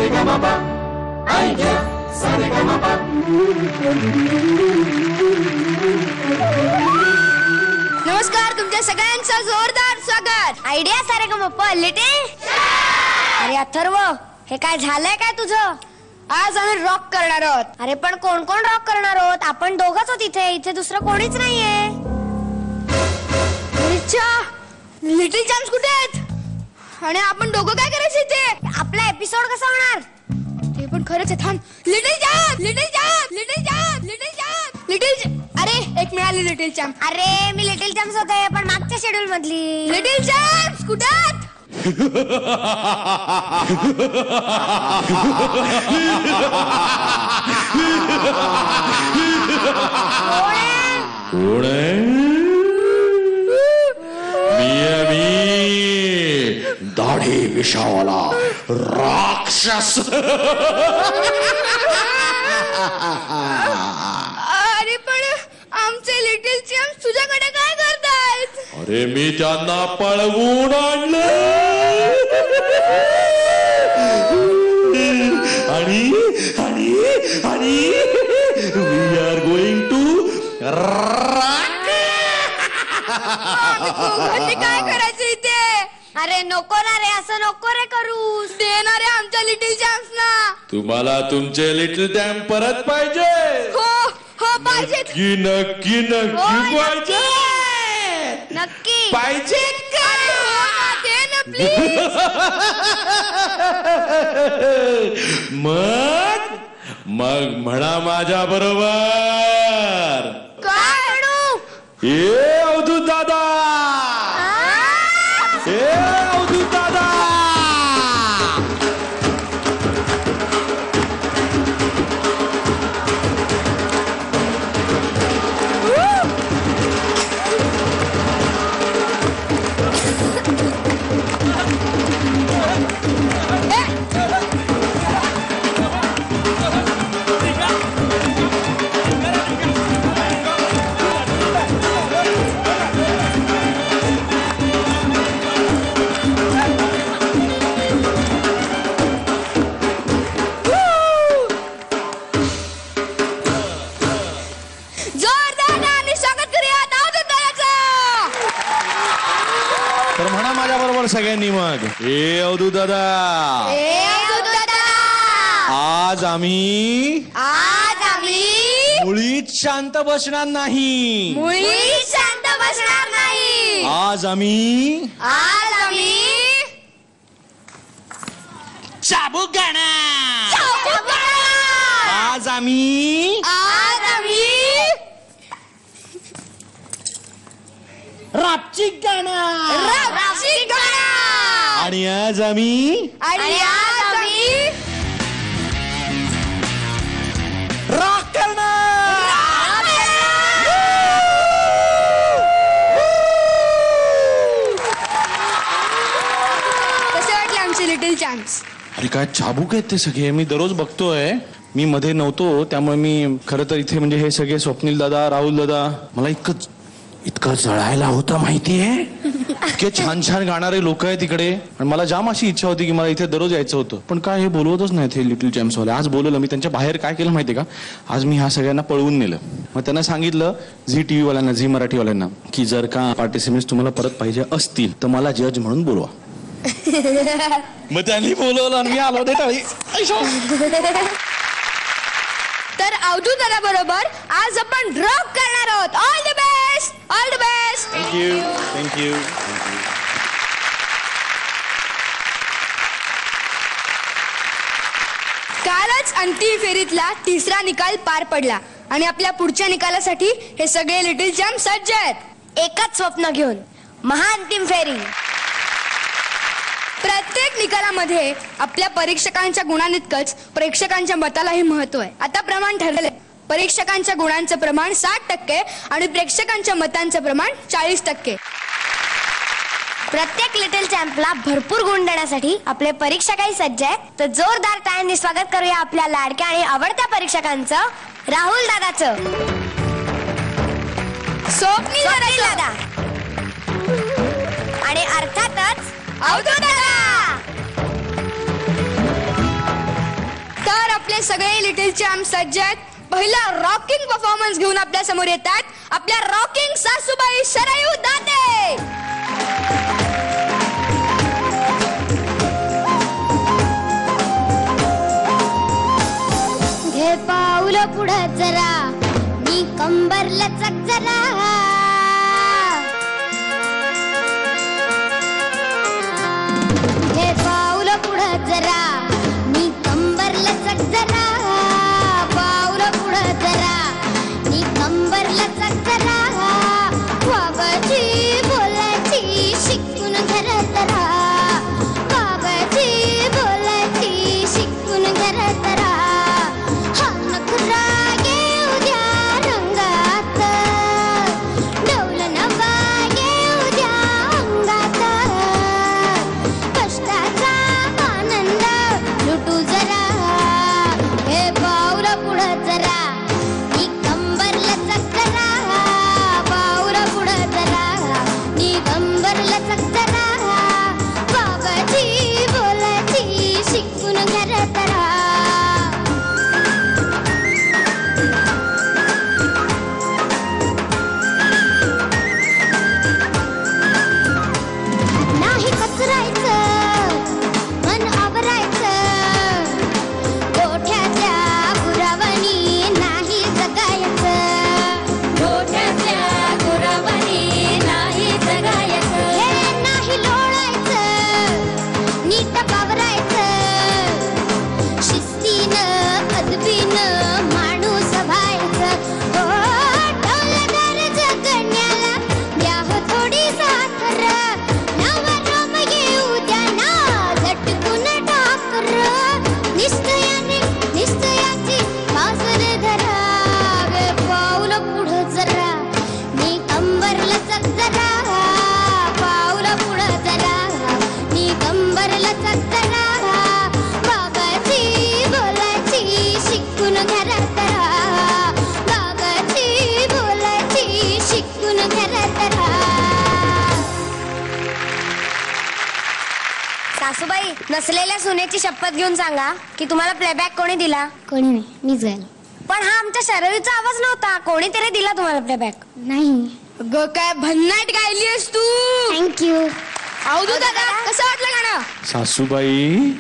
Sa Re Ga Ma Pa idea Sa Re Ga Ma Pa. नमस्कार, तुमच्या सगळ्यांचं जोरदार स्वागत आयडिया सारेगमपा लिटिल. अरे अथर्व, हे काय झालंय काय तुझं? आज आम्ही रॉक करणार आहोत. अरे पण कोण कोण रॉक करणार आहोत? आपण दोघंच आहोत इथे. इथे दुसरं कोणीच नाहीये. लिटिल चॅम्प्स कुठे आहेत? आणि आपण दोघं काय करायचं इथे? आपला एपिसोड कसा होणार? ते पण खरंच आहे. थांब. Little champ, little champ, little champ, little champ, little. अरे एक मिळाली लिटिल चॅम्प. अरे मी लिटिल चॅम्प्स होते पण मागच्या शेड्यूल मधली. लिटिल चॅम्प्स कुठे आहेत? दाढी विषावाला राक्षस. अरे पण आमचे लिटिल चॅम्प्स तुझ्याकडे काय करतायत? अरे मी त्यांना पळवून आणलं आणि आणि आणि वी आर गोइंग टू काय करायचं इथे? अरे नको ना रे, असं नको रे करू. देणार आहे आमच्या लिटिल चॅम्प्स ना. तुम्हाला तुमचे लिटिल चॅम्प परत पाहिजे? हो हो पाहिजे. नक्की नक्की नक्की पाहिजे. नक्की पाहिजे का? दे ना प्लीज. मग मग म्हणा माझ्या बरोबर. काय म्हणू? ए अवधूत दादा, ए अवधूत दादा. सगळ्यांनी मग ए अवधूत दादा, आज आम्ही मुळीच शांत बसणार नाही. मुळीच शांत बसणार नाही. आज आम्ही चाबूक गाणार. आज आम्ही रापचिक गाणार. आणि आज आम्ही रॉक करणार. कसे वाटले आमचे लिटिल चॅम्प्स? अरे काय चाबूक आहेत ते सगळे. मी दररोज बघतोय. मी मध्ये नव्हतो त्यामुळे मी खरं तर इथे म्हणजे हे सगळे स्वप्नील दादा, राहुल दादा, मला इतकं जळायला होतं माहितीये. इतके छान छान गाणारे लोक आहेत तिकडे. आणि मला जाम अशी इच्छा होती की मला इथे दररोज यायचं होतं. पण काय हे बोलवतच नाही हे लिटिल चॅम्प्स वाले. आज बोलवलं मी त्यांच्या बाहेर. काय केलं माहितीये का? आज मी ह्या सगळ्यांना पळवून नेलं. मग त्यांना सांगितलं झी टीव्ही वाल्यांना, झी मराठी वाल्यांना की जर का पार्टिसिपेंट्स तुम्हाला परत पाहिजे असतील तर मला जज म्हणून बोलवा. मग त्यांनी बोलवलं आणि मी आलो ते टाळी. तर अवधूत दादा बरोबर आज आपण रॉक करणार आहोत. All the best, all the best. Thank you thank you. कालच अंतिम फेरीतला तिसरा निकाल पार पडला आणि आपल्या पुढच्या निकालासाठी हे सगळे लिटिल चॅम्प सज्ज आहेत. एकच स्वप्न घेऊन महाअंतिम फेरी. प्रत्येक निकालामध्ये आपल्या परीक्षकांच्या गुणांइतकंच प्रेक्षकांच्या मतालाही महत्व आहे. आता प्रमाण ठरले. परीक्षकांच्या गुणांचं प्रमाण 60% आणि प्रेक्षकांच्या मतांचं प्रमाण 40%. प्रत्येक लिटिल चॅम्पला भरपूर गुण देण्यासाठी आपले परीक्षकही सज्ज आहेत. तर जोरदार टाळ्यांनी स्वागत करूया आपल्या लाडक्या आणि आवडत्या परीक्षकांचं. राहुल दादाचं, स्वप्नील दादा आणि अर्थातच अवधूत दादा. आपले सगळे लिटिल चॅम्प सज्ज आहेत. पहिला रॉकिंग परफॉर्मन्स घेऊन आपल्या समोर येतात आपल्या रॉकिंग सासूबाई शरयू दाते. घे पाऊल पुढं जरा मी कंबर लचक जरा. घे पाऊल पुढं जरा मी कंबर लचक जरा. पाऊल पुढं जरा मी कंबर लचक जरा. बाबाची बोलायची शिकून घर तरा. बाबाची बोलायची शिकून घर तरा. हा नखरा येऊ द्या रंगात. डौल नवा येऊ द्या अंगात. कष्टाचा आनंद लुटू जरा. हे पाऊल पुढं जरा मी कंबर लचक जरा. पाऊल पुढं जरा मी कंबर लचक जरा. बाबाची बोलायची शिकून घर तरा. नाही कचरायचं मन आवरायचं. गोठ्याच्या गुरावानी नाही जगायचं. गोठ्याच्या गुरावानी नाही जगायचं. हे नाही लोळायचं नीट वावरायचं. शिस्तीनं अदबीनं माणूस व्हायचं. हो ढोलदार जगण्याला द्या हो थोडी साखर. नवा रोम येऊ द्या ना झटकून ठाकर. निश्चयाने निश्चयाची पासर धरा. गे पाऊल पुढं जरा मी कंबर लचक जरा. पाऊल पुढं जरा मी कंबर लचक जरा. बाबाची बोलायची शिकून घर तरा. बाबाची बोलायची शिकून घर तरा. सासूबाई नसलेल्या सुनेची शपथ घेऊन सांगा की तुम्हाला प्लेबॅक कोणी दिला. कोणी नाही मीच गायला. पण हा आमच्या शरयूचा आवाज नव्हता. कोणीतरी दिला तुम्हाला प्लेबॅक. नाही ग काय भन्नाट गायलीस तू. थँक्यू. अवधू दादा कसं वाटलं गाणं. सासूबाई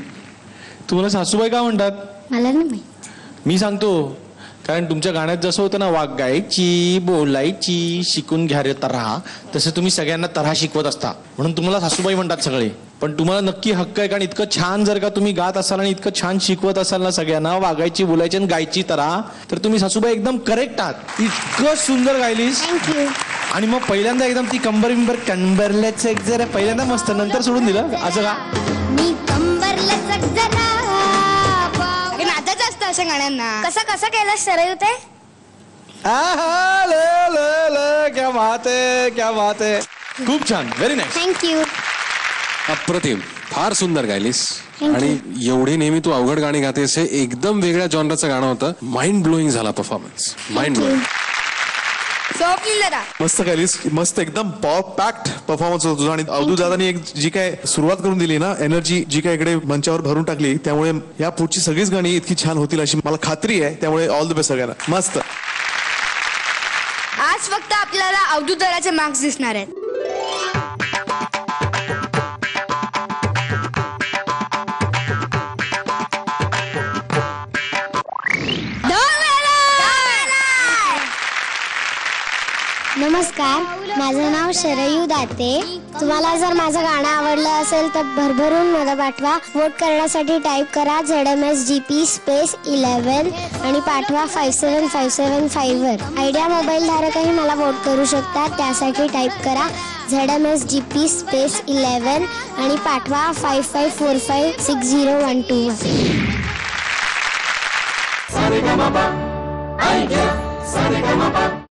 तुम्हाला सासूबाई का म्हणतात मला नाही माहित. मी सांगतो. कारण तुमच्या गाण्यात जसं होतं ना वागायची बोलायची शिकून घ्या रे तऱ्हा, तसं तुम्ही सगळ्यांना तऱ्हा शिकवत असता म्हणून तुम्हाला सासूबाई म्हणतात सगळे. पण तुम्हाला नक्की हक्क आहे कारण इतकं छान जर का तुम्ही गात असाल आणि इतकं छान शिकवत असाल ना सगळ्यांना वागायची बोलायची आणि गायची तऱ्हा, तर तुम्ही सासूबाई एकदम करेक्ट आहात. इतकं सुंदर गायलीस. थँक्यू. आणि मग पहिल्यांदा एकदम ती कंबरलेच एक जरा पहिल्यांदा मस्त नंतर सोडून दिलं असं का. मी कंबर लचक जरा. हे नाचायचं असतं अशा गाण्यांना. कसं कसं केलं शरयू ते. आहा, ले, ले, ले, क्या बात है क्या बात है. खूप छान. Very nice. थँक्यू. अप्रतिम. फार सुंदर गायलीस. आणि एवढी नेहमी तू अवघड गाणी गातेस. हे एकदम वेगळ्या जॉनराचं गाणं होतं. माइंड ब्लोईंग झाला परफॉर्मन्स. Mind blowing. स्वप्नील दादा मस्त गायलीस. मस्त एकदम पॉवर पॅक्ड परफॉर्मन्स होता तुझा. आणि अवधू दादानी एक जी काय सुरुवात करून दिली ना एनर्जी जी काय इकडे मंचावर भरून टाकली त्यामुळे या पुढची सगळीच गाणी इतकी छान होतील अशी मला खात्री आहे. त्यामुळे ऑल द बेस्ट सगळ्यांना. मस्त. आज फक्त आपल्याला अवधूत दादाचे मार्क्स दिसणार आहेत. नमस्कार, माझं नाव शरयू दाते. तुम्हाला जर माझं गाणं आवडलं असेल तर भरभरून मला पाठवा. वोट करण्यासाठी टाईप करा ZMSGP स्पेस 11 आणि पाठवा 57575 वर. आयडिया मोबाईल धारकही मला वोट करू शकतात. त्यासाठी टाईप करा ZMSGP स्पेस 11 आणि पाठवा 55456012 वर.